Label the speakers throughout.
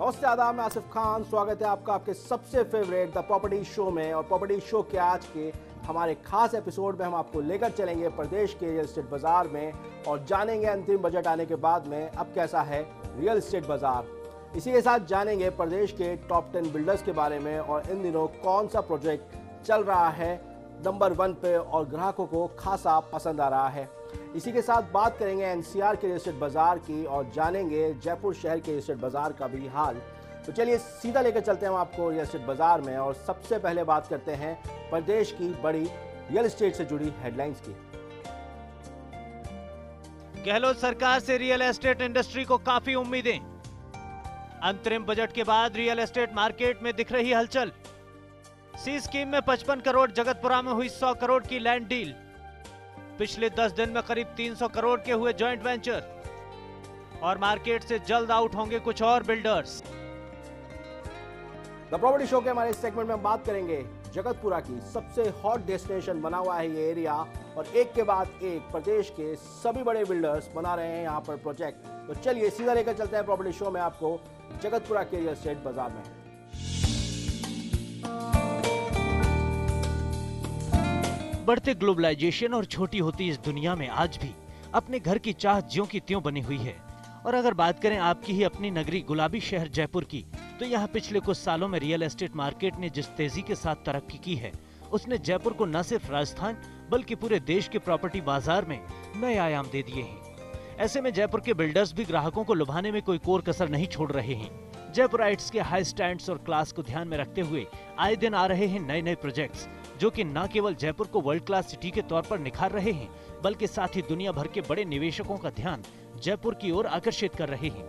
Speaker 1: नमस्ते आदाब, मैं आसिफ खान। स्वागत है आपका आपके सबसे फेवरेट द प्रॉपर्टी शो में। और प्रॉपर्टी शो के आज के हमारे खास एपिसोड में हम आपको लेकर चलेंगे प्रदेश के रियल एस्टेट बाजार में और जानेंगे अंतिम बजट आने के बाद में अब कैसा है रियल एस्टेट बाजार। इसी के साथ जानेंगे प्रदेश के टॉप 10 बिल्डर्स के बारे में और इन दिनों कौन सा प्रोजेक्ट चल रहा है नंबर 1 पे और ग्राहकों को खासा पसंद आ रहा है। इसी के साथ बात करेंगे एनसीआर के रियल एस्टेट बाजार की और जानेंगे जयपुर शहर के रियल एस्टेट बाजार का भी हाल। तो चलिए सीधा लेकर चलते हैं हम आपको रियल एस्टेट बाजार में और सबसे पहले बात करते हैं प्रदेश की बड़ी रियल एस्टेट से जुड़ी हेडलाइंस की।
Speaker 2: गहलोत सरकार से रियल एस्टेट इंडस्ट्री को काफी उम्मीदें। अंतरिम बजट के बाद रियल एस्टेट मार्केट में दिख रही हलचल। सी स्कीम में 55 करोड़, जगतपुरा में हुई 100 करोड़ की लैंड डील। पिछले 10 दिन में करीब 300 करोड़ के हुए जॉइंट वेंचर और मार्केट से जल्द आउट होंगे कुछ और बिल्डर्स।
Speaker 1: द प्रॉपर्टी शो के हमारे सेगमेंट में हम बात करेंगे जगतपुरा की। सबसे हॉट डेस्टिनेशन बना हुआ है ये एरिया और एक के बाद एक प्रदेश के सभी बड़े बिल्डर्स बना रहे हैं यहाँ पर प्रोजेक्ट। तो चलिए सीधा लेकर चलते हैं प्रॉपर्टी शो में आपको जगतपुरा के रियल एस्टेट बाजार में।
Speaker 2: बढ़ते ग्लोबलाइजेशन और छोटी होती इस दुनिया में आज भी अपने घर की चाह ज्यों की त्यों बनी हुई है। और अगर बात करें आपकी ही अपनी नगरी गुलाबी शहर जयपुर की, तो यहाँ पिछले कुछ सालों में रियल एस्टेट मार्केट ने जिस तेजी के साथ तरक्की की है, उसने जयपुर को न सिर्फ राजस्थान बल्कि पूरे देश के प्रॉपर्टी बाजार में नए आयाम दे दिए हैं। ऐसे में जयपुर के बिल्डर्स भी ग्राहकों को लुभाने में कोई कोर कसर नहीं छोड़ रहे हैं। जयपुराइट्स के हाई स्टैंडर्ड्स और क्लास को ध्यान में रखते हुए आए दिन आ रहे हैं नए नए प्रोजेक्ट्स, जो कि न केवल जयपुर को वर्ल्ड क्लास सिटी के तौर पर निखार रहे हैं, बल्कि साथ ही दुनिया भर के बड़े निवेशकों का ध्यान जयपुर की ओर आकर्षित कर रहे हैं।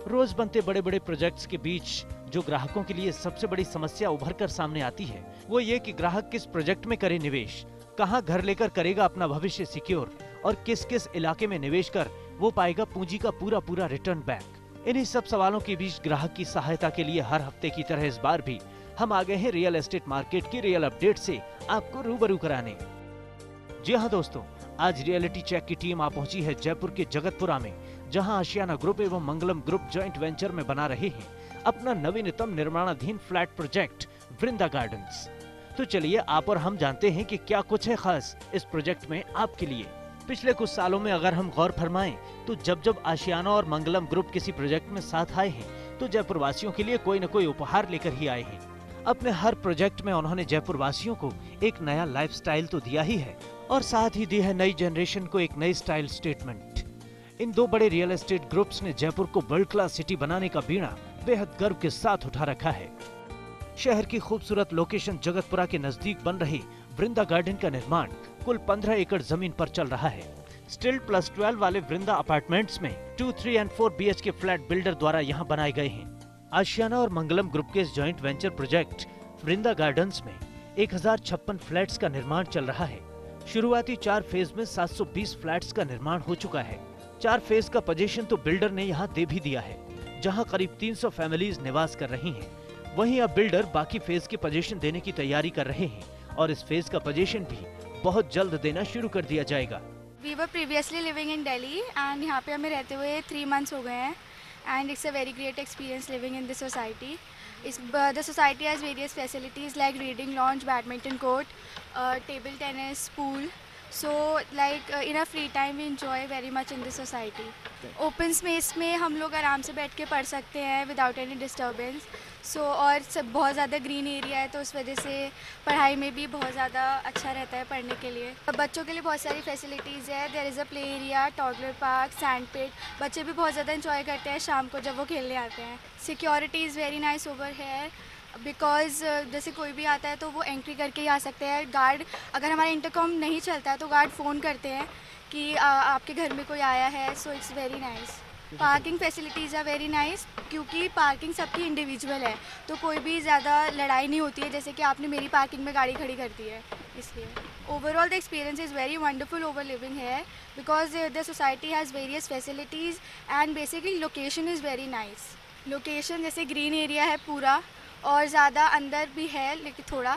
Speaker 2: रोज बनते बड़े बड़े प्रोजेक्ट्स के बीच जो ग्राहकों के लिए सबसे बड़ी समस्या उभर कर सामने आती है, वो ये कि ग्राहक किस प्रोजेक्ट में करे निवेश, कहाँ घर लेकर करेगा अपना भविष्य सिक्योर और किस किस इलाके में निवेश कर वो पाएगा पूंजी का पूरा पूरा रिटर्न बैक। इन्हीं सब सवालों के बीच ग्राहक की सहायता के लिए हर हफ्ते की तरह इस बार भी हम आ गए हैं रियल एस्टेट मार्केट की रियल अपडेट से आपको रूबरू कराने। जी हाँ दोस्तों, आज रियलिटी चेक की टीम आ पहुंची है जयपुर के जगतपुरा में, जहां आशियाना ग्रुप एवं मंगलम ग्रुप जॉइंट वेंचर में बना रहे हैं अपना नवीनतम निर्माणाधीन फ्लैट प्रोजेक्ट वृंदा गार्डन्स। तो चलिए आप और हम जानते हैं कि क्या कुछ है खास इस प्रोजेक्ट में आपके लिए। पिछले कुछ सालों में अगर हम गौर फरमाएं तो जब जब आशियाना और मंगलम ग्रुप किसी प्रोजेक्ट में साथ आए हैं तो जयपुर वासियों के लिए कोई न कोई उपहार लेकर ही आए हैं। अपने हर प्रोजेक्ट में उन्होंने जयपुर वासियों को एक नया लाइफस्टाइल तो दिया ही है और साथ ही दी है नई जनरेशन को एक नई स्टाइल स्टेटमेंट। इन दो बड़े रियल एस्टेट ग्रुप्स ने जयपुर को वर्ल्ड क्लास सिटी बनाने का बीड़ा बेहद गर्व के साथ उठा रखा है। शहर की खूबसूरत लोकेशन जगतपुरा के नजदीक बन रही वृंदा गार्डन का निर्माण कुल 15 एकड़ जमीन पर चल रहा है। स्टिल +12 वाले वृंदा अपार्टमेंट्स में 2, 3 और 4 BHK फ्लैट बिल्डर द्वारा यहाँ बनाए गए हैं। आशियाना और मंगलम ग्रुप के इस जॉइंट वेंचर प्रोजेक्ट वृंदा गार्डन्स में 1056 फ्लैट्स का निर्माण चल रहा है। शुरुआती 4 फेज में 720 फ्लैट्स का निर्माण हो चुका है। 4 फेज का पोजीशन तो बिल्डर ने यहाँ दे भी दिया है, जहाँ करीब 300 फैमिलीज निवास कर रही हैं। वहीं अब बिल्डर बाकी फेज के पोजीशन देने की तैयारी कर रहे हैं और इस फेज का पोजीशन भी बहुत जल्द देना शुरू कर दिया जाएगा।
Speaker 3: We were previously living in Delhi and यहाँ पे हमें रहते हुए 3 months हो गए हैं and it's a very great experience living in this society. The society has various facilities like reading lounge, badminton court, table tennis, pool. So like in our free time we enjoy very much in this society. Open space में हम लोग आराम से बैठ के पढ़ सकते हैं without any disturbance. और सब बहुत ज़्यादा ग्रीन एरिया है तो उस वजह से पढ़ाई में भी बहुत ज़्यादा अच्छा रहता है पढ़ने के लिए। बच्चों के लिए बहुत सारी फैसिलिटीज़ है। There is a play area, toddler park, sand pit. बच्चे भी बहुत ज़्यादा इंजॉय करते हैं शाम को जब वो खेलने आते हैं। Security is very nice over here because जैसे कोई भी आता है तो वो एंट्री करके ही आ सकते हैं। गार्ड, अगर हमारा इंटरकॉम नहीं चलता है तो गार्ड फ़ोन करते हैं कि आपके घर में कोई आया है। So it's very nice. Parking facilities are very nice क्योंकि पार्किंग सबकी इंडिविजुअल है तो कोई भी ज़्यादा लड़ाई नहीं होती है जैसे कि आपने मेरी पार्किंग में गाड़ी खड़ी कर दी है। इसलिए overall the experience is very wonderful over living है because the society has various facilities and basically location is very nice. Location जैसे ग्रीन एरिया है पूरा और ज़्यादा अंदर भी है लेकिन थोड़ा,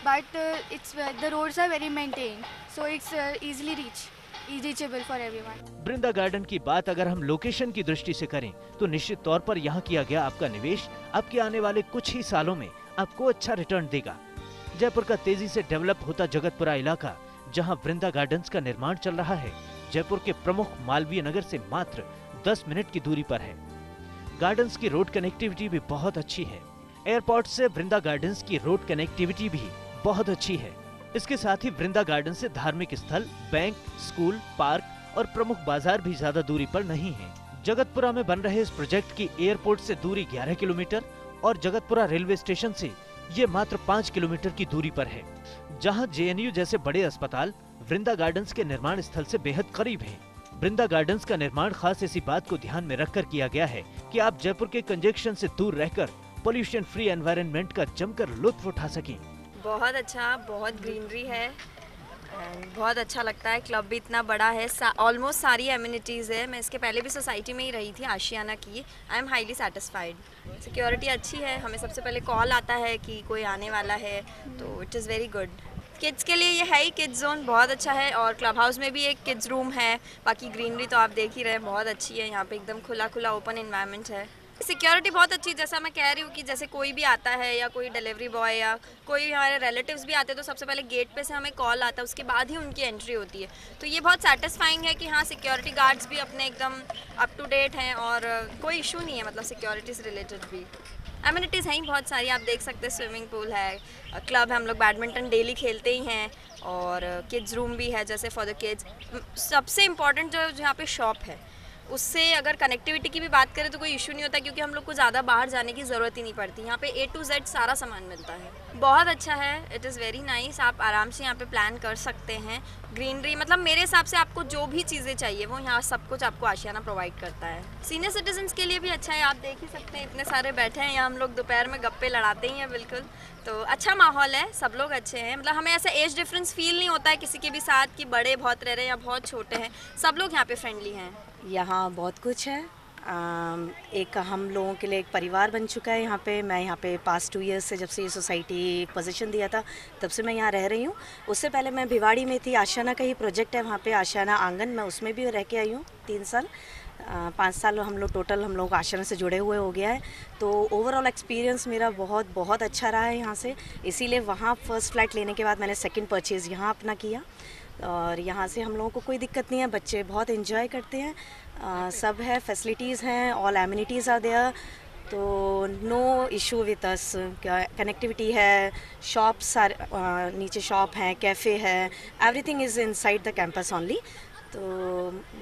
Speaker 3: but it's the roads are very maintain so it's easily reach. reachable for everyone.
Speaker 2: Vrinda garden की बात अगर हम लोकेशन की दृष्टि से करें तो निश्चित तौर पर यहाँ किया गया आपका निवेश आपके आने वाले कुछ ही सालों में आपको अच्छा रिटर्न देगा। जयपुर का तेजी से डेवलप होता जगतपुरा इलाका, जहाँ वृंदा गार्डन्स का निर्माण चल रहा है, जयपुर के प्रमुख मालवीय नगर से मात्र 10 मिनट की दूरी पर है। गार्डन्स की रोड कनेक्टिविटी भी बहुत अच्छी है। एयरपोर्ट से वृंदा गार्डन्स की रोड कनेक्टिविटी भी बहुत अच्छी है। इसके साथ ही वृंदा गार्डन से धार्मिक स्थल, बैंक, स्कूल, पार्क और प्रमुख बाजार भी ज्यादा दूरी पर नहीं है। जगतपुरा में बन रहे इस प्रोजेक्ट की एयरपोर्ट से दूरी 11 किलोमीटर और जगतपुरा रेलवे स्टेशन से ये मात्र 5 किलोमीटर की दूरी पर है, जहां जेएनयू जैसे बड़े अस्पताल वृंदा गार्डन्स के निर्माण स्थल से बेहद करीब है। वृंदा गार्डन्स का निर्माण खास इसी बात को ध्यान में रखकर किया गया है कि आप जयपुर के कंजेक्शन से दूर रहकर पोल्यूशन फ्री एनवायरनमेंट का जमकर लुत्फ उठा सकें।
Speaker 4: बहुत अच्छा, बहुत ग्रीनरी है, बहुत अच्छा लगता है। क्लब भी इतना बड़ा है, ऑलमोस्ट सारी एमिनिटीज़ है। मैं इसके पहले भी सोसाइटी में ही रही थी, आशियाना की। I am highly satisfied. Security अच्छी है, हमें सबसे पहले कॉल आता है कि कोई आने वाला है, तो it is very good. Kids के लिए ये है ही, किड्स जोन बहुत अच्छा है और क्लब हाउस में भी एक किड्स रूम है। बाकी ग्रीनरी तो आप देख ही रहे हैं, बहुत अच्छी है। यहाँ पे एकदम खुला खुला ओपन एनवायरनमेंट है। सिक्योरिटी बहुत अच्छी, जैसा मैं कह रही हूँ कि जैसे कोई भी आता है या कोई डिलीवरी बॉय या कोई हमारे रिलेटिव्स भी आते हैं तो सबसे पहले गेट पे से हमें कॉल आता है, उसके बाद ही उनकी एंट्री होती है। तो ये बहुत सेटिस्फाइंग है कि हाँ, सिक्योरिटी गार्ड्स भी अपने एकदम अप टू डेट हैं और कोई इशू नहीं है, मतलब सिक्योरिटी से रिलेटेड भी। एमिनिटीज़ हैं ही बहुत सारी, आप देख सकते हैं। स्विमिंग पूल है, क्लब है, हम लोग बैडमिंटन डेली खेलते ही हैं और किड्स रूम भी है जैसे फॉर द किड्स। सबसे इम्पॉर्टेंट जो यहाँ पे शॉप है, उससे अगर कनेक्टिविटी की भी बात करें तो कोई इशू नहीं होता, क्योंकि हम लोग को ज़्यादा बाहर जाने की ज़रूरत ही नहीं पड़ती। यहाँ पे A to Z सारा सामान मिलता है। बहुत अच्छा है, इट इज़ वेरी नाइस। आप आराम से यहाँ पे प्लान कर सकते हैं। ग्रीनरी, मतलब मेरे हिसाब से आपको जो भी चीज़ें चाहिए वो यहाँ सब कुछ आपको आशियाना प्रोवाइड करता है। सीनियर सिटीजन्स के लिए भी अच्छा है, आप देख ही सकते हैं इतने सारे बैठे हैं यहाँ। हम लोग दोपहर में गप्पे लड़ाते ही हैं बिल्कुल। तो अच्छा माहौल है, सब लोग अच्छे हैं। मतलब हमें ऐसा एज डिफरेंस फील नहीं होता है किसी के भी साथ कि बड़े बहुत रह रहे हैं या बहुत छोटे हैं। सब लोग यहाँ पे फ्रेंडली हैं।
Speaker 5: यहाँ बहुत कुछ है। एक हम लोगों के लिए एक परिवार बन चुका है यहाँ पे। मैं यहाँ पे पास्ट 2 ईयर्स से, जब से ये सोसाइटी पोजीशन दिया था तब से मैं यहाँ रह रही हूँ। उससे पहले मैं भिवाड़ी में थी, आशियाना का ही प्रोजेक्ट है वहाँ पे, आशियाना आंगन, मैं उसमें भी रह के आई हूँ 3 साल। 5 साल हम लोग टोटल, हम लोग आशियाना से जुड़े हुए हो गया है। तो ओवरऑल एक्सपीरियंस मेरा बहुत अच्छा रहा है यहाँ से। इसीलिए वहाँ फर्स्ट फ्लैट लेने के बाद मैंने सेकंड परचेज़ यहाँ अपना किया और यहाँ से हम लोगों को कोई दिक्कत नहीं है। बच्चे बहुत एंजॉय करते हैं, सब है, फैसिलिटीज़ हैं, ऑल एमिनिटीज़ आर देयर, तो no issue with us. Connectivity है, शॉप्स नीचे शॉप हैं, कैफ़े है, everything is inside the campus only. तो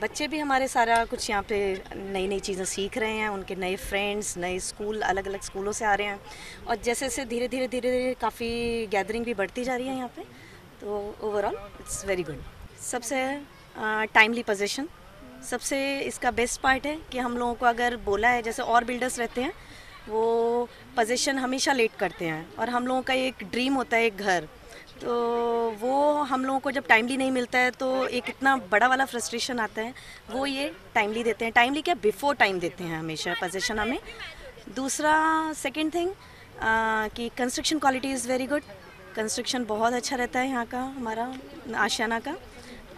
Speaker 5: बच्चे भी हमारे सारा कुछ यहाँ पे नई नई चीज़ें सीख रहे हैं, उनके नए फ्रेंड्स, नए स्कूल, अलग अलग स्कूलों से आ रहे हैं और जैसे जैसे धीरे धीरे काफ़ी गैदरिंग भी बढ़ती जा रही है यहाँ पे। तो ओवरऑल इट्स वेरी गुड। सबसे टाइमली पोजीशन सबसे इसका बेस्ट पार्ट है कि हम लोगों को अगर बोला है, जैसे और बिल्डर्स रहते हैं वो पोजीशन हमेशा लेट करते हैं और हम लोगों का एक ड्रीम होता है एक घर, तो वो हम लोगों को जब टाइमली नहीं मिलता है तो एक इतना बड़ा वाला फ्रस्ट्रेशन आता है। वो ये टाइमली देते हैं, टाइमली क्या, बिफोर टाइम देते हैं हमेशा पोजीशन हमें। दूसरा सेकंड थिंग कि construction quality is very good. Construction बहुत अच्छा रहता है यहाँ का, हमारा आशियाना का।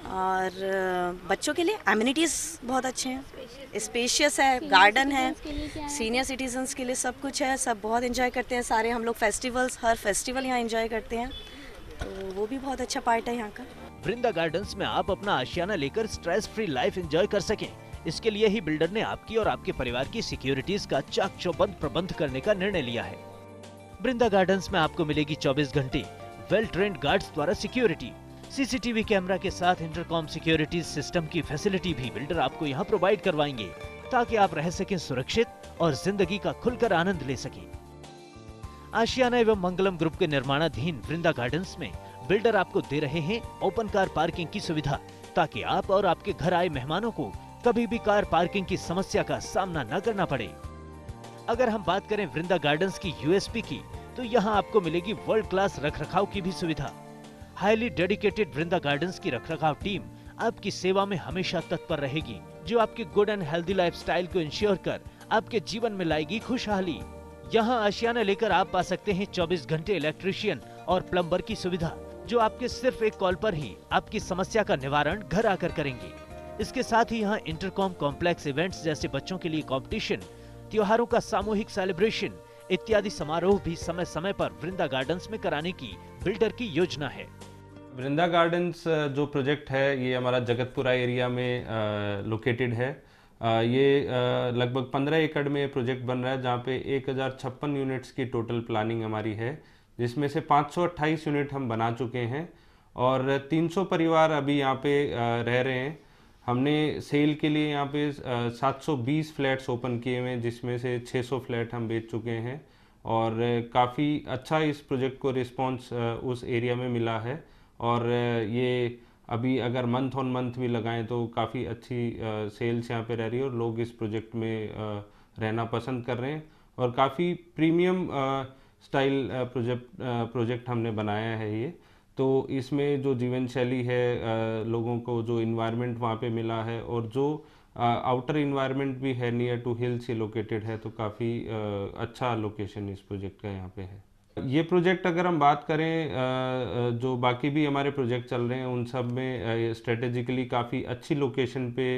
Speaker 5: और बच्चों के लिए एमिनिटीज़ बहुत अच्छे हैं, स्पेशियस है, गार्डन है, सीनियर सिटीजन्स के लिए सब कुछ है, सब बहुत एंजॉय करते हैं सारे। हम लोग फेस्टिवल्स, हर फेस्टिवल यहाँ एंजॉय करते हैं, तो वो भी बहुत अच्छा पार्ट है यहाँ का।
Speaker 2: वृंदा गार्डन्स में आप अपना आशियाना लेकर स्ट्रेस फ्री लाइफ एंजॉय कर सकें, इसके लिए ही बिल्डर ने आपकी और आपके परिवार की सिक्योरिटीज का चाक चौबंद प्रबंध करने का निर्णय लिया है। वृंदा गार्डन्स में आपको मिलेगी 24 घंटे वेल ट्रेन्ड गार्ड्स द्वारा सिक्योरिटी, सीसीटीवी कैमरा के साथ इंटरकॉम सिक्योरिटी सिस्टम की फैसिलिटी भी बिल्डर आपको यहाँ प्रोवाइड करवाएंगे, ताकि आप रह सकें सुरक्षित और जिंदगी का खुलकर आनंद ले सकें। आशियाना एवं मंगलम ग्रुप के निर्माणाधीन वृंदा गार्डन्स में बिल्डर आपको दे रहे हैं ओपन कार पार्किंग की सुविधा, ताकि आप और आपके घर आए मेहमानों को कभी भी कार पार्किंग की समस्या का सामना न करना पड़े। अगर हम बात करें वृंदा गार्डन्स की यूएसपी की, तो यहाँ आपको मिलेगी वर्ल्ड क्लास रखरखाव की भी सुविधा। हाईली डेडिकेटेड वृंदा गार्डन्स की रखरखाव टीम आपकी सेवा में हमेशा तत्पर रहेगी, जो आपके गुड एंड हेल्दी लाइफस्टाइल को इंश्योर कर आपके जीवन में लाएगी खुशहाली। यहाँ आशियाना लेकर आप पा सकते हैं 24 घंटे इलेक्ट्रिशियन और प्लम्बर की सुविधा, जो आपके सिर्फ एक कॉल पर ही आपकी समस्या का निवारण घर आकर करेंगे। इसके साथ ही यहाँ इंटरकॉम कॉम्प्लेक्स इवेंट्स जैसे बच्चों के लिए कंपटीशन, त्योहारों का सामूहिक सेलिब्रेशन इत्यादि समारोह भी समय समय पर वृंदा गार्डन्स में कराने की बिल्डर की योजना है।
Speaker 6: वृंदा गार्डन्स जो प्रोजेक्ट है ये हमारा जगतपुरा एरिया में लोकेटेड है। ये लगभग 15 एकड़ में प्रोजेक्ट बन रहा है, जहाँ पे 1056 यूनिट्स की टोटल प्लानिंग हमारी है, जिसमें से 528 यूनिट हम बना चुके हैं और 300 परिवार अभी यहाँ पे रह रहे हैं। हमने सेल के लिए यहाँ पे 720 फ्लैट्स ओपन किए हुए हैं, जिसमें से 600 फ्लैट हम बेच चुके हैं और काफ़ी अच्छा इस प्रोजेक्ट को रिस्पांस उस एरिया में मिला है। और ये अभी अगर मंथ ऑन मंथ भी लगाएं तो काफ़ी अच्छी सेल्स यहाँ पे रह रही है और लोग इस प्रोजेक्ट में रहना पसंद कर रहे हैं और काफ़ी प्रीमियम स्टाइल प्रोजेक्ट हमने बनाया है ये। तो इसमें जो जीवन शैली है, लोगों को जो इन्वायरमेंट वहाँ पे मिला है और जो आउटर इन्वायरमेंट भी है, नियर टू हिल्स ही लोकेटेड है, तो काफ़ी अच्छा लोकेशन इस प्रोजेक्ट का यहाँ पे है। ये प्रोजेक्ट अगर हम बात करें, जो बाकी भी हमारे प्रोजेक्ट चल रहे हैं उन सब में स्ट्रेटेजिकली काफ़ी अच्छी लोकेशन पे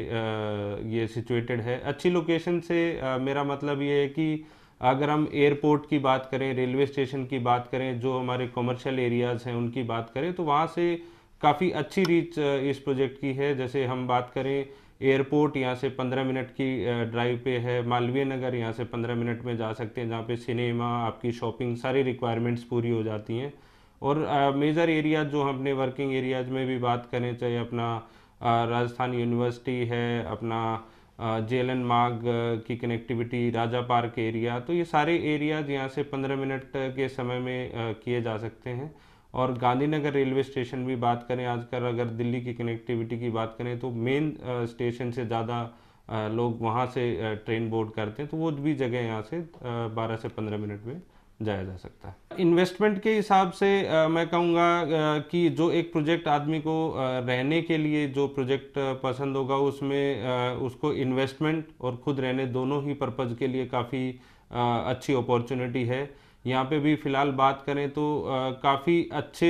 Speaker 6: ये सिचुएटेड है। अच्छी लोकेशन से मेरा मतलब ये है कि अगर हम एयरपोर्ट की बात करें, रेलवे स्टेशन की बात करें, जो हमारे कमर्शियल एरियाज़ हैं उनकी बात करें, तो वहाँ से काफ़ी अच्छी रीच इस प्रोजेक्ट की है। जैसे हम बात करें एयरपोर्ट, यहाँ से 15 मिनट की ड्राइव पे है। मालवीय नगर यहाँ से 15 मिनट में जा सकते हैं, जहाँ पे सिनेमा, आपकी शॉपिंग, सारी रिक्वायरमेंट्स पूरी हो जाती हैं। और मेजर एरिया जो हम अपने वर्किंग एरियाज़ में भी बात करें, चाहे अपना राजस्थान यूनिवर्सिटी है, अपना जेएलएन मार्ग की कनेक्टिविटी, राजा पार्क एरिया, तो ये सारे एरियाज यहाँ से 15 मिनट के समय में किए जा सकते हैं। और गांधीनगर रेलवे स्टेशन भी बात करें, आजकल अगर दिल्ली की कनेक्टिविटी की बात करें तो मेन स्टेशन से ज़्यादा लोग वहाँ से ट्रेन बोर्ड करते हैं, तो वो भी जगह यहाँ से 12 से 15 मिनट में जाया जा सकता है। इन्वेस्टमेंट के हिसाब से मैं कहूँगा कि जो एक प्रोजेक्ट आदमी को रहने के लिए जो प्रोजेक्ट पसंद होगा, उसमें उसको इन्वेस्टमेंट और खुद रहने दोनों ही पर्पज़ के लिए काफ़ी अच्छी अपॉर्चुनिटी है। यहाँ पे भी फ़िलहाल बात करें तो काफ़ी अच्छे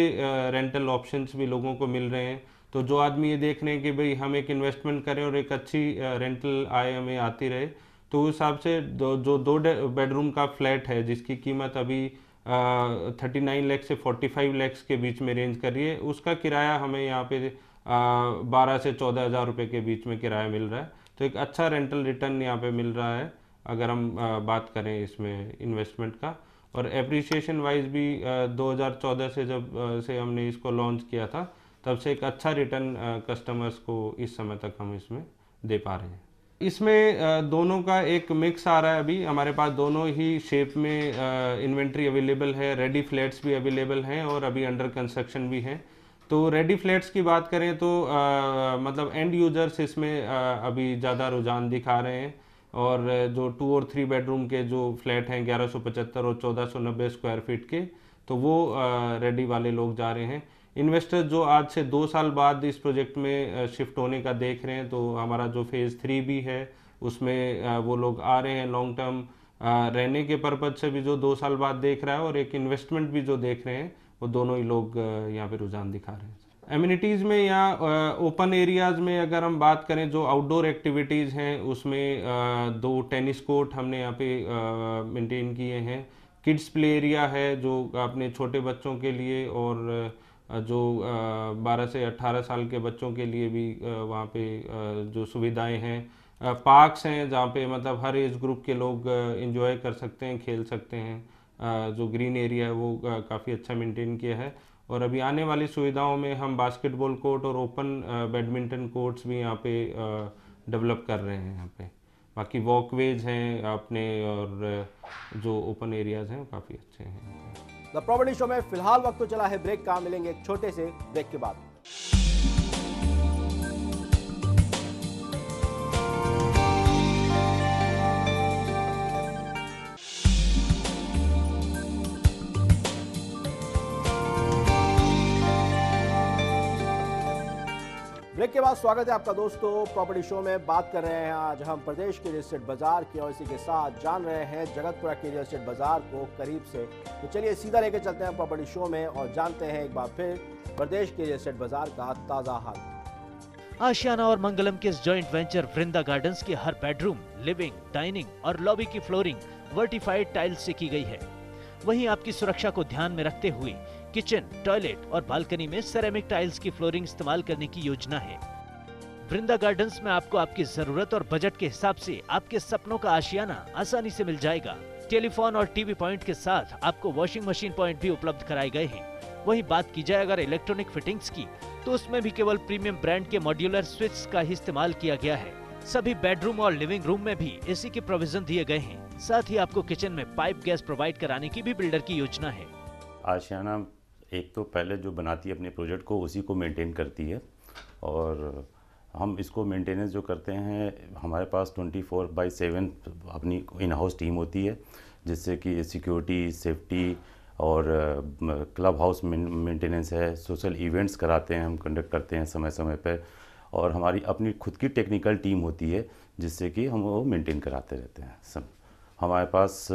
Speaker 6: रेंटल ऑप्शंस भी लोगों को मिल रहे हैं। तो जो आदमी ये देख रहे हैं कि भाई हम एक इन्वेस्टमेंट करें और एक अच्छी रेंटल आय हमें आती रहे, तो उस हिसाब से जो 2 बेडरूम का फ्लैट है जिसकी कीमत अभी 39 लाख से 45 लाख के बीच में रेंज कर रही है, उसका किराया हमें यहाँ पे 12 से 14 हज़ार रुपये के बीच में किराया मिल रहा है। तो एक अच्छा रेंटल रिटर्न यहाँ पे मिल रहा है अगर हम बात करें इसमें इन्वेस्टमेंट का। और एप्रिसिएशन वाइज भी 2014 से जब से हमने इसको लॉन्च किया था, तब से एक अच्छा रिटर्न कस्टमर्स को इस समय तक हम इसमें दे पा रहे हैं। इसमें दोनों का एक मिक्स आ रहा है। अभी हमारे पास दोनों ही शेप में इन्वेंट्री अवेलेबल है, रेडी फ्लैट्स भी अवेलेबल हैं और अभी अंडर कंस्ट्रक्शन भी हैं। तो रेडी फ्लैट्स की बात करें तो मतलब एंड यूजर्स इसमें अभी ज़्यादा रुझान दिखा रहे हैं और जो 2 और 3 बेडरूम के जो फ्लैट हैं 1175 और 1490 स्क्वायर फीट के, तो वो रेडी वाले लोग जा रहे हैं। इन्वेस्टर्स जो आज से 2 साल बाद इस प्रोजेक्ट में शिफ्ट होने का देख रहे हैं, तो हमारा जो फेज़ 3 भी है उसमें वो लोग आ रहे हैं लॉन्ग टर्म रहने के पर्पज़ से भी, जो 2 साल बाद देख रहा है, और एक इन्वेस्टमेंट भी जो देख रहे हैं, वो दोनों ही लोग यहाँ पे रुझान दिखा रहे हैं। एमिनिटीज़ में यहाँ ओपन एरियाज़ में अगर हम बात करें, जो आउटडोर एक्टिविटीज़ हैं उसमें 2 टेनिस कोर्ट हमने यहाँ पे मेंटेन किए हैं। किड्स प्ले एरिया है जो अपने छोटे बच्चों के लिए, और जो 12 से 18 साल के बच्चों के लिए भी वहाँ पे जो सुविधाएं हैं। पार्क्स हैं जहाँ पे मतलब हर एज ग्रुप के लोग एंजॉय कर सकते हैं, खेल सकते हैं। जो ग्रीन एरिया है वो काफ़ी अच्छा मेंटेन किया है। और अभी आने वाली सुविधाओं में हम बास्केटबॉल कोर्ट और ओपन बैडमिंटन कोर्ट्स भी यहाँ पे डेवलप कर रहे हैं यहाँ पे। बाकी वॉकवेज हैं अपने, और जो ओपन एरियाज़ हैं वो काफ़ी अच्छे हैं।
Speaker 1: द प्रॉपर्टी शो में फिलहाल वक्त तो चला है ब्रेक का, मिलेंगे एक छोटे से ब्रेक के बाद। ब्रेक के बाद स्वागत है आपका दोस्तों। प्रॉपर्टी शो में बात कर रहे हैं आज हम प्रदेश के रियल एस्टेट बाजार की और इसी के साथ जान रहे हैं जगतपुरा के रियल एस्टेट बाजार को करीब से। तो चलिए सीधा लेके चलते हैं प्रॉपर्टी शो में और जानते हैं एक बार फिर प्रदेश के रियल एस्टेट बाजार का ताज़ा हाल।
Speaker 2: आशियाना और मंगलम के इस जॉइंट वेंचर वृंदा गार्डन्स की हर बेडरूम, लिविंग, डाइनिंग और लॉबी की फ्लोरिंग वर्टिफाइड टाइल्स से की गई है। वहीं आपकी सुरक्षा को ध्यान में रखते हुए किचन, टॉयलेट और बालकनी में सेरेमिक टाइल्स की फ्लोरिंग इस्तेमाल करने की योजना है। वृंदा गार्डन्स में आपको आपकी जरूरत और बजट के हिसाब से आपके सपनों का आशियाना आसानी से मिल जाएगा। टेलीफोन और टीवी पॉइंट के साथ आपको वॉशिंग मशीन पॉइंट भी उपलब्ध कराए गए हैं। वहीं बात की जाए अगर इलेक्ट्रॉनिक फिटिंग्स की, तो उसमें भी केवल प्रीमियम ब्रांड के मॉड्यूलर स्विच का ही इस्तेमाल किया गया है। सभी बेडरूम और लिविंग रूम में भी एसी के प्रोविजन दिए गए हैं। साथ ही आपको किचन में पाइप गैस प्रोवाइड कराने की भी बिल्डर की योजना है।
Speaker 7: आशियाना एक तो पहले जो बनाती है अपने प्रोजेक्ट को उसी को मेंटेन करती है और हम इसको मेंटेनेंस जो करते हैं, हमारे पास 24/7 अपनी इन हाउस टीम होती है, जिससे कि सिक्योरिटी, सेफ्टी और क्लब हाउस मेंटेनेंस है, सोशल इवेंट्स कराते हैं, हम कंडक्ट करते हैं समय समय पर। और हमारी अपनी खुद की टेक्निकल टीम होती है जिससे कि हम वो मेंटेन कराते रहते हैं सब। हमारे पास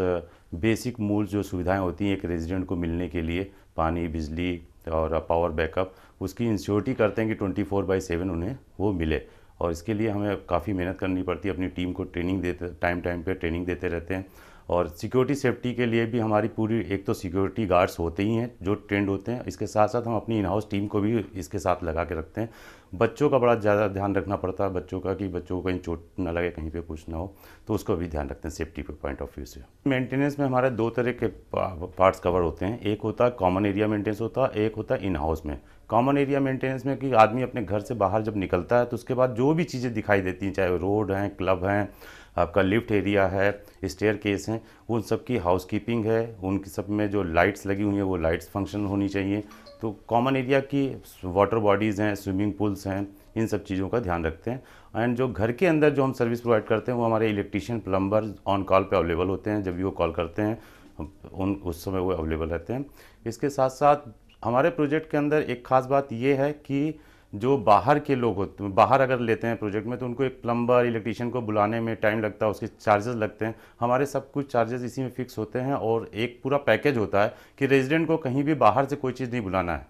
Speaker 7: बेसिक मूल जो सुविधाएं होती हैं एक रेजिडेंट को मिलने के लिए, पानी, बिजली और पावर बैकअप, उसकी इंश्योरिटी करते हैं कि 24/7 उन्हें वो मिले। और इसके लिए हमें काफ़ी मेहनत करनी पड़ती है, अपनी टीम को ट्रेनिंग देते, टाइम पे ट्रेनिंग देते रहते हैं। और सिक्योरिटी सेफ्टी के लिए भी हमारी पूरी, एक तो सिक्योरिटी गार्ड्स होते ही हैं जो ट्रेंड होते हैं, इसके साथ साथ हम अपनी इन हाउस टीम को भी इसके साथ लगा के रखते हैं। बच्चों का बड़ा ज़्यादा ध्यान रखना पड़ता है, बच्चों का, कि बच्चों को कहीं चोट ना लगे, कहीं पे कुछ ना हो, तो उसको भी ध्यान रखते हैं सेफ्टी के पॉइंट ऑफ व्यू से। मेंटेनेंस में हमारे 2 तरह के पार्ट्स कवर होते हैं। एक होता है कॉमन एरिया मेंटेनेंस होता है, एक होता है इन हाउस में। कॉमन एरिया मेंटेनेंस में कि आदमी अपने घर से बाहर जब निकलता है तो उसके बाद जो भी चीज़ें दिखाई देती हैं, चाहे रोड हैं, क्लब हैं, आपका लिफ्ट एरिया है, स्टेयर केस हैं, उन सब की हाउसकीपिंग है, उनकी सब में जो लाइट्स लगी हुई हैं वो लाइट्स फंक्शन होनी चाहिए। तो कॉमन एरिया की वाटर बॉडीज़ हैं, स्विमिंग पूल्स हैं, इन सब चीज़ों का ध्यान रखते हैं। एंड जो घर के अंदर जो हम सर्विस प्रोवाइड करते हैं वो हमारे इलेक्ट्रीशियन, प्लम्बर ऑन कॉल पे अवेलेबल होते हैं। जब भी वो कॉल करते हैं उस समय वो अवेलेबल रहते हैं। इसके साथ साथ हमारे प्रोजेक्ट के अंदर एक ख़ास बात ये है कि जो बाहर के लोग होते हैं, बाहर अगर लेते हैं प्रोजेक्ट में, तो उनको एक प्लम्बर, इलेक्ट्रीशियन को बुलाने में टाइम लगता है, उसके चार्जेस लगते हैं। हमारे सब कुछ चार्जेस इसी में फिक्स होते हैं और एक पूरा पैकेज होता है कि रेजिडेंट को कहीं भी बाहर से कोई चीज़ नहीं बुलाना है,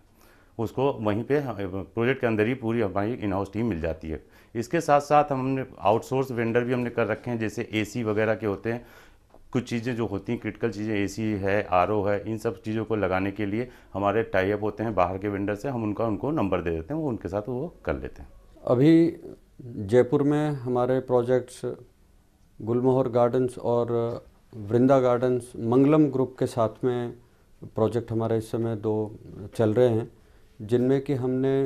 Speaker 7: उसको वहीं पे प्रोजेक्ट के अंदर ही पूरी हमारी इन हाउस टीम मिल जाती है। इसके साथ साथ हमने आउटसोर्स वेंडर भी हमने कर रखे हैं, जैसे एसी वगैरह के होते हैं, कुछ चीज़ें जो होती हैं क्रिटिकल चीज़ें, एसी है, आरओ है, इन सब चीज़ों को लगाने के लिए हमारे टाई अप होते हैं बाहर के वेंडर से। हम उनको नंबर दे देते हैं, वो उनके साथ वो कर लेते हैं।
Speaker 8: अभी जयपुर में हमारे प्रोजेक्ट्स गुलमोहर गार्डन्स और वृंदा गार्डन्स मंगलम ग्रुप के साथ में प्रोजेक्ट हमारे इस समय 2 चल रहे हैं, जिनमें कि हमने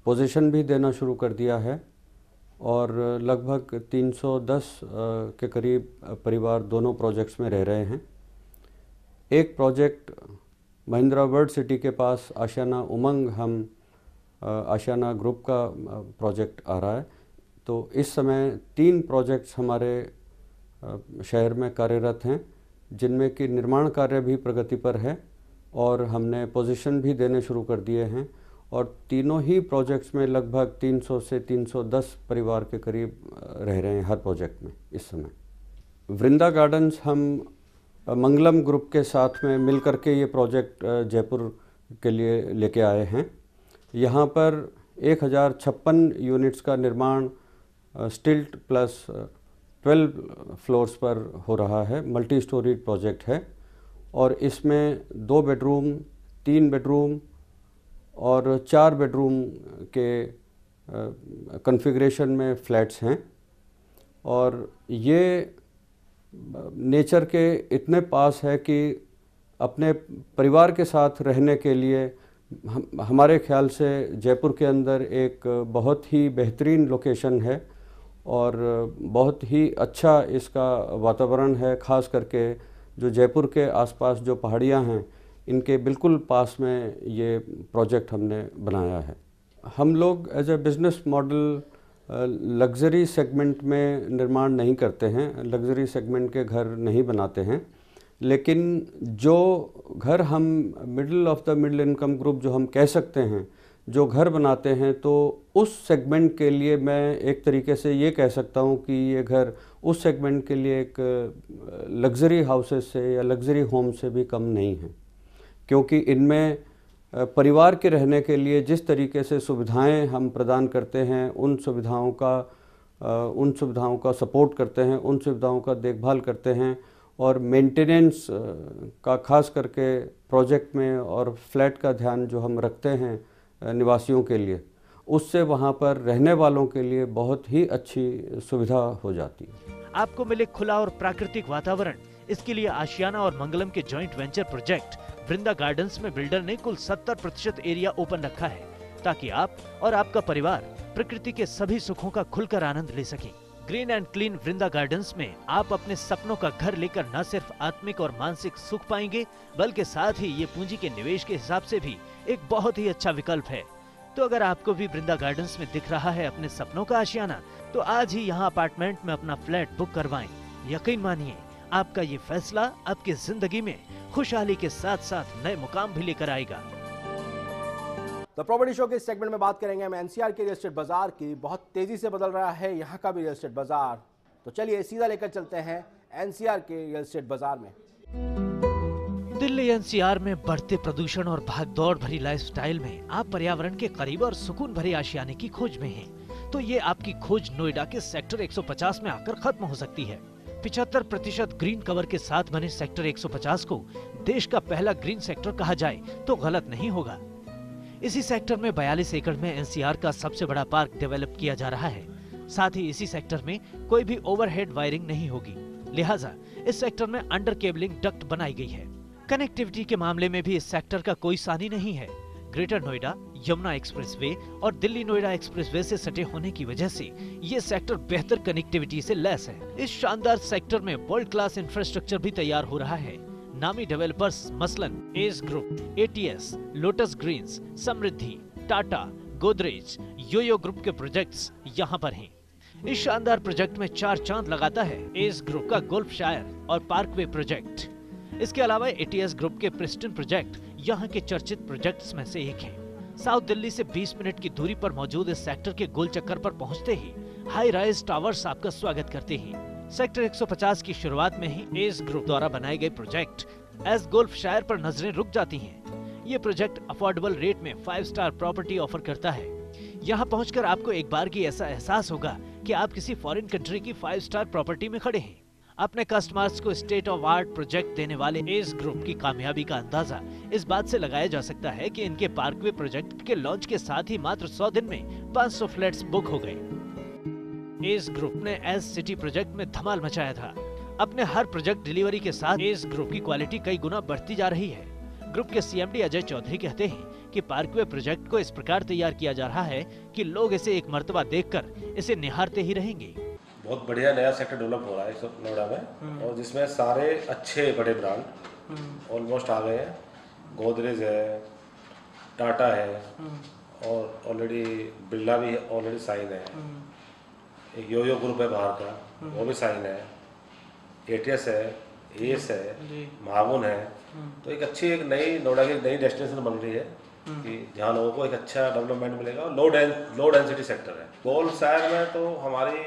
Speaker 8: पोजीशन भी देना शुरू कर दिया है और लगभग 310 के करीब परिवार दोनों प्रोजेक्ट्स में रह रहे हैं। एक प्रोजेक्ट महिंद्रा वर्ल्ड सिटी के पास आशियाना उमंग, हम आशियाना ग्रुप का प्रोजेक्ट आ रहा है। तो इस समय 3 प्रोजेक्ट्स हमारे शहर में कार्यरत हैं, जिनमें कि निर्माण कार्य भी प्रगति पर है और हमने पोजीशन भी देने शुरू कर दिए हैं। और तीनों ही प्रोजेक्ट्स में लगभग 300 से 310 परिवार के करीब रह रहे हैं हर प्रोजेक्ट में इस समय। वृंदा गार्डन्स हम मंगलम ग्रुप के साथ में मिलकर के ये प्रोजेक्ट जयपुर के लिए लेके आए हैं। यहाँ पर 1056 यूनिट्स का निर्माण स्टिल्ट प्लस 12 फ्लोर्स पर हो रहा है। मल्टी स्टोरीड प्रोजेक्ट है और इसमें 2 बेडरूम, 3 बेडरूम और 4 बेडरूम के कॉन्फ़िगरेशन में फ्लैट्स हैं। और ये नेचर के इतने पास है कि अपने परिवार के साथ रहने के लिए हमारे ख्याल से जयपुर के अंदर एक बहुत ही बेहतरीन लोकेशन है और बहुत ही अच्छा इसका वातावरण है। ख़ास करके जो जयपुर के आसपास जो पहाड़ियाँ हैं, इनके बिल्कुल पास में ये प्रोजेक्ट हमने बनाया है। हम लोग as a business model luxury segment में निर्माण नहीं करते हैं, लग्ज़री सेगमेंट के घर नहीं बनाते हैं, लेकिन जो घर हम middle of the middle income group जो हम कह सकते हैं, जो घर बनाते हैं, तो उस सेगमेंट के लिए मैं एक तरीके से ये कह सकता हूँ कि ये घर उस सेगमेंट के लिए एक लग्ज़री हाउसेस से या लग्ज़री होम से भी कम नहीं है, क्योंकि इनमें परिवार के रहने के लिए जिस तरीके से सुविधाएं हम प्रदान करते हैं, उन सुविधाओं का सपोर्ट करते हैं, उन सुविधाओं का देखभाल करते हैं, और मेंटेनेंस का खास करके प्रोजेक्ट में और फ्लैट का ध्यान जो हम रखते हैं निवासियों के लिए, उससे वहाँ पर रहने वालों के लिए बहुत ही अच्छी सुविधा हो जाती है।
Speaker 2: आपको मिले खुला और प्राकृतिक वातावरण, इसके लिए आशियाना और मंगलम के जॉइंट वेंचर प्रोजेक्ट वृंदा गार्डन्स में बिल्डर ने कुल 70% एरिया ओपन रखा है, ताकि आप और आपका परिवार प्रकृति के सभी सुखों का खुलकर आनंद ले सकें। Green and clean Vrinda gardens में आप अपने सपनों का घर लेकर न सिर्फ आत्मिक और मानसिक सुख पाएंगे, बल्कि साथ ही ये पूंजी के निवेश के हिसाब से भी एक बहुत ही अच्छा विकल्प है। तो अगर आपको भी वृंदा गार्डन्स में दिख रहा है अपने सपनों का आशियाना, तो आज ही यहाँ अपार्टमेंट में अपना फ्लैट बुक करवाएं। यकीन मानिए, आपका ये फैसला आपकी जिंदगी में खुशहाली के साथ साथ नए मुकाम भी लेकर आएगा।
Speaker 1: द प्रॉपर्टी शो के इस सेगमेंट में बात करेंगे हम एनसीआर के रियल एस्टेट बाजार की। बहुत तेजी से बदल रहा है यहाँ का भी रियल एस्टेट बाजार, तो चलिए सीधा लेकर चलते हैं एनसीआर के रियल एस्टेट बाजार में।
Speaker 2: दिल्ली एनसीआर में बढ़ते प्रदूषण और भागदौड़ भरी लाइफस्टाइल में आप पर्यावरण के करीब और सुकून भरे आशियाने की खोज में हैं, तो ये आपकी खोज नोएडा के सेक्टर 150 में आकर खत्म हो सकती है। 75% ग्रीन कवर के साथ बने सेक्टर 150 को देश का पहला ग्रीन सेक्टर कहा जाए तो गलत नहीं होगा। इसी सेक्टर में 42 एकड़ में एनसीआर का सबसे बड़ा पार्क डेवलप किया जा रहा है। साथ ही इसी सेक्टर में कोई भी ओवरहेड वायरिंग नहीं होगी, लिहाजा इस सेक्टर में अंडर केबलिंग डक्ट बनाई गई है। कनेक्टिविटी के मामले में भी इस सेक्टर का कोई सानी नहीं है। ग्रेटर नोएडा, यमुना एक्सप्रेसवे और दिल्ली नोएडा एक्सप्रेसवे से सटे होने की वजह से ये सेक्टर बेहतर कनेक्टिविटी से लैस है। इस शानदार सेक्टर में वर्ल्ड क्लास इंफ्रास्ट्रक्चर भी तैयार हो रहा है। नामी डेवलपर्स मसलन S group, ATS, Lotus Greens, Samriddhi, Tata, Godrej, YoYo group के प्रोजेक्ट्स यहाँ पर हैं। इस शानदार प्रोजेक्ट में 4 चांद लगाता है एस ग्रुप का गोल्फ शायर और पार्कवे प्रोजेक्ट। इसके अलावा एटीएस ग्रुप के प्रिस्टन प्रोजेक्ट यहाँ के चर्चित प्रोजेक्ट्स में से एक है। साउथ दिल्ली से 20 मिनट की दूरी पर मौजूद इस सेक्टर के गोल चक्कर पर पहुँचते ही हाई राइज टावर्स आपका स्वागत करते हैं। सेक्टर 150 की शुरुआत में ही एस ग्रुप द्वारा बनाए गए प्रोजेक्ट एस गोल्फ शायर पर नजरें रुक जाती हैं। ये प्रोजेक्ट अफोर्डेबल रेट में 5 स्टार प्रॉपर्टी ऑफर करता है। यहाँ पहुंचकर आपको एक बार की ऐसा एहसास होगा कि आप किसी फॉरेन कंट्री की 5 स्टार प्रॉपर्टी में खड़े हैं। अपने कस्टमर्स को स्टेट ऑफ आर्ट प्रोजेक्ट देने वाले एस ग्रुप की कामयाबी का अंदाजा इस बात से लगाया जा सकता है कि इनके पार्कवे प्रोजेक्ट के लॉन्च के साथ ही मात्र 100 दिन में 500 फ्लैट्स बुक हो गए। एस ग्रुप ने एस सिटी प्रोजेक्ट में धमाल मचाया था। अपने हर प्रोजेक्ट डिलीवरी के साथ एस ग्रुप की क्वालिटी कई गुना बढ़ती जा रही है। ग्रुप के सीएमडी अजय चौधरी कहते हैं कि पार्कवे प्रोजेक्ट को इस प्रकार तैयार किया जा रहा है कि लोग इसे एक मर्तबा देखकर इसे निहारते ही रहेंगे।
Speaker 9: बहुत बढ़िया नया सेक्टर डेवलप हो रहा है इस नोएडा में, और जिसमें सारे अच्छे बड़े ब्रांड ऑलमोस्ट आ गए हैं। गोदरेज है, टाटा है, और ऑलरेडी बिरला भी ऑलरेडी साइन है। एक योयो ग्रुप है बाहर का, वो भी साइन है। एटीएस है, एस है, महागुन है। तो एक अच्छी एक नई नोएडा की नई डेस्टिनेशन बन रही है कि जहाँ लोगों को एक अच्छा डेवलपमेंट मिलेगा। लो डेंसिटी सेक्टर है। गोल्फ शायर में तो हमारी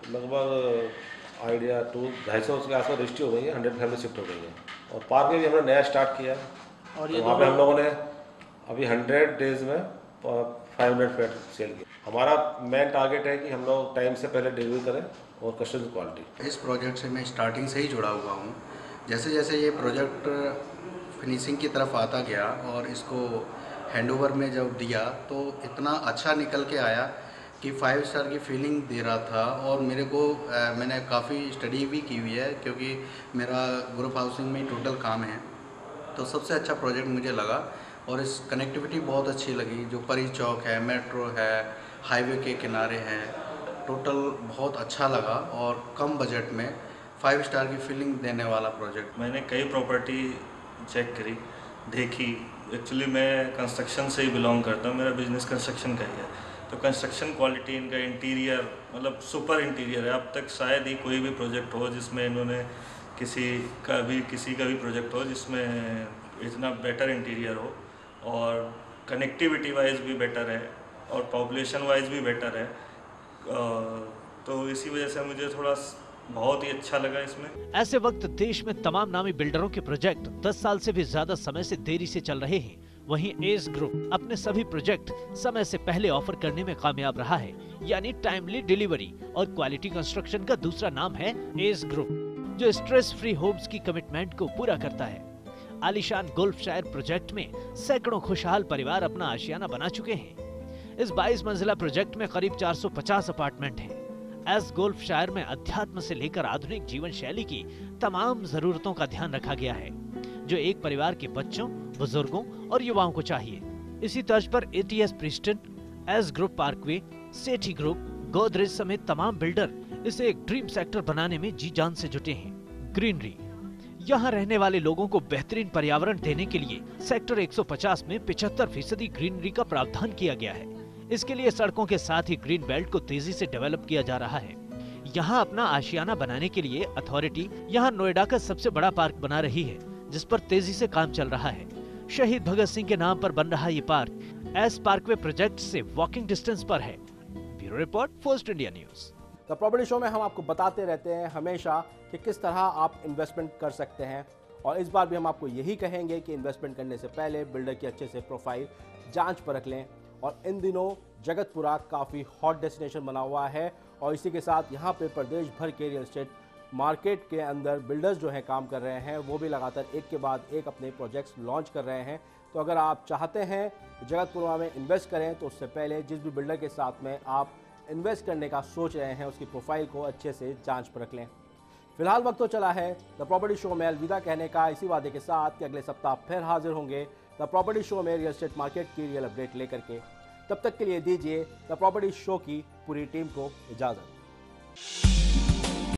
Speaker 9: लगभग आइडिया 250 के आसपास रजिस्ट्री हो गई है, 100 फैमिली शिफ्ट हो गई है। और पार्क में भी हमने नया स्टार्ट किया, और तो वहाँ पे हम लोगों ने अभी 100 डेज में 500 फ्लैट सेल किया। हमारा मेन टारगेट है कि हम लोग टाइम से पहले डिलीवरी करें और कस्टमर क्वालिटी।
Speaker 10: इस प्रोजेक्ट से मैं स्टार्टिंग से ही जुड़ा हुआ हूँ। जैसे जैसे ये प्रोजेक्ट फिनिशिंग की तरफ आता गया और इसको हैंडओवर में जब दिया तो इतना अच्छा निकल के आया कि 5 स्टार की फीलिंग दे रहा था। और मेरे को मैंने काफ़ी स्टडी भी की हुई है, क्योंकि मेरा ग्रुप हाउसिंग में टोटल काम है। तो सबसे अच्छा प्रोजेक्ट मुझे लगा, और इस कनेक्टिविटी बहुत अच्छी लगी। जो परी चौक है, मेट्रो है, हाईवे के किनारे हैं, टोटल बहुत अच्छा लगा और कम बजट में 5 स्टार की फीलिंग देने वाला प्रोजेक्ट।
Speaker 11: मैंने कई प्रॉपर्टी चेक करी, देखी। एक्चुअली मैं कंस्ट्रक्शन से ही बिलोंग करता हूँ, मेरा बिजनेस कंस्ट्रक्शन का ही है। तो कंस्ट्रक्शन क्वालिटी, इनका इंटीरियर मतलब सुपर इंटीरियर है। अब तक शायद ही कोई भी प्रोजेक्ट हो जिसमें इन्होंने किसी का भी प्रोजेक्ट हो जिसमें इतना बेटर इंटीरियर हो। और कनेक्टिविटी वाइज भी बेटर है और पॉपुलेशन वाइज भी बेटर है, तो इसी वजह से मुझे थोड़ा बहुत ही अच्छा लगा इसमें।
Speaker 2: ऐसे वक्त देश में तमाम नामी बिल्डरों के प्रोजेक्ट 10 साल से भी ज्यादा समय से देरी से चल रहे हैं। वहीं एस ग्रुप अपने सभी प्रोजेक्ट समय से पहले ऑफर करने में कामयाब रहा है, यानी टाइमली डिलीवरी। और क्वालिटी कंस्ट्रक्शन का दूसरा नाम है एस ग्रुप, जो स्ट्रेस फ्री होम्स की कमिटमेंट को पूरा करता है। आलीशान गुल्फशायर प्रोजेक्ट में सैकड़ों खुशहाल परिवार अपना आशियाना बना चुके हैं। इस 22 मंजिला प्रोजेक्ट में करीब 450 अपार्टमेंट हैं। एस गुल्फशायर में अध्यात्म से लेकर आधुनिक जीवन शैली की तमाम जरूरतों का ध्यान रखा गया है, जो एक परिवार के बच्चों, बुजुर्गों और युवाओं को चाहिए। इसी तर्ज पर एटीएस प्रिस्टन, एस ग्रुप पार्कवे, सेठी ग्रुप, गोदरेज समेत तमाम बिल्डर इसे एक ड्रीम सेक्टर बनाने में जी जान से जुटे हैं। ग्रीनरी, यहाँ रहने वाले लोगों को बेहतरीन पर्यावरण देने के लिए सेक्टर 150 में 75% ग्रीनरी का प्रावधान किया गया है। इसके लिए सड़कों के साथ ही ग्रीन बेल्ट को तेजी से डेवलप किया जा रहा है। यहाँ अपना आशियाना बनाने के लिए अथॉरिटी यहाँ नोएडा का सबसे बड़ा पार्क बना रही है, जिस पर तेजी से काम चल रहा है। शहीद भगत सिंह के नाम पर बन रहा ये पार्क एस पार्कवे प्रोजेक्ट से वॉकिंग डिस्टेंस पर है। Bureau report, first India news.
Speaker 1: The property show में हम आपको बताते रहते हैं हमेशा कि किस तरह आप इन्वेस्टमेंट कर सकते हैं, और इस बार भी हम आपको यही कहेंगे कि इन्वेस्टमेंट करने से पहले बिल्डर की अच्छे से प्रोफाइल जांच परख लें। और इन दिनों जगतपुरा काफ़ी हॉट डेस्टिनेशन बना हुआ है, और इसी के साथ यहाँ पे प्रदेश भर के रियल एस्टेट मार्केट के अंदर बिल्डर्स जो हैं काम कर रहे हैं, वो भी लगातार एक के बाद एक अपने प्रोजेक्ट्स लॉन्च कर रहे हैं। तो अगर आप चाहते हैं जगतपुरा में इन्वेस्ट करें, तो उससे पहले जिस भी बिल्डर के साथ में आप इन्वेस्ट करने का सोच रहे हैं, उसकी प्रोफाइल को अच्छे से जांच परख लें। फिलहाल वक्त तो चला है द प्रॉपर्टी शो में अलविदा कहने का, इसी वादे के साथ कि अगले सप्ताह फिर हाजिर होंगे द प्रॉपर्टी शो में रियल एस्टेट मार्केट की रियल अपडेट लेकर के। तब तक के लिए दीजिए द प्रॉपर्टी शो की पूरी टीम को इजाज़त।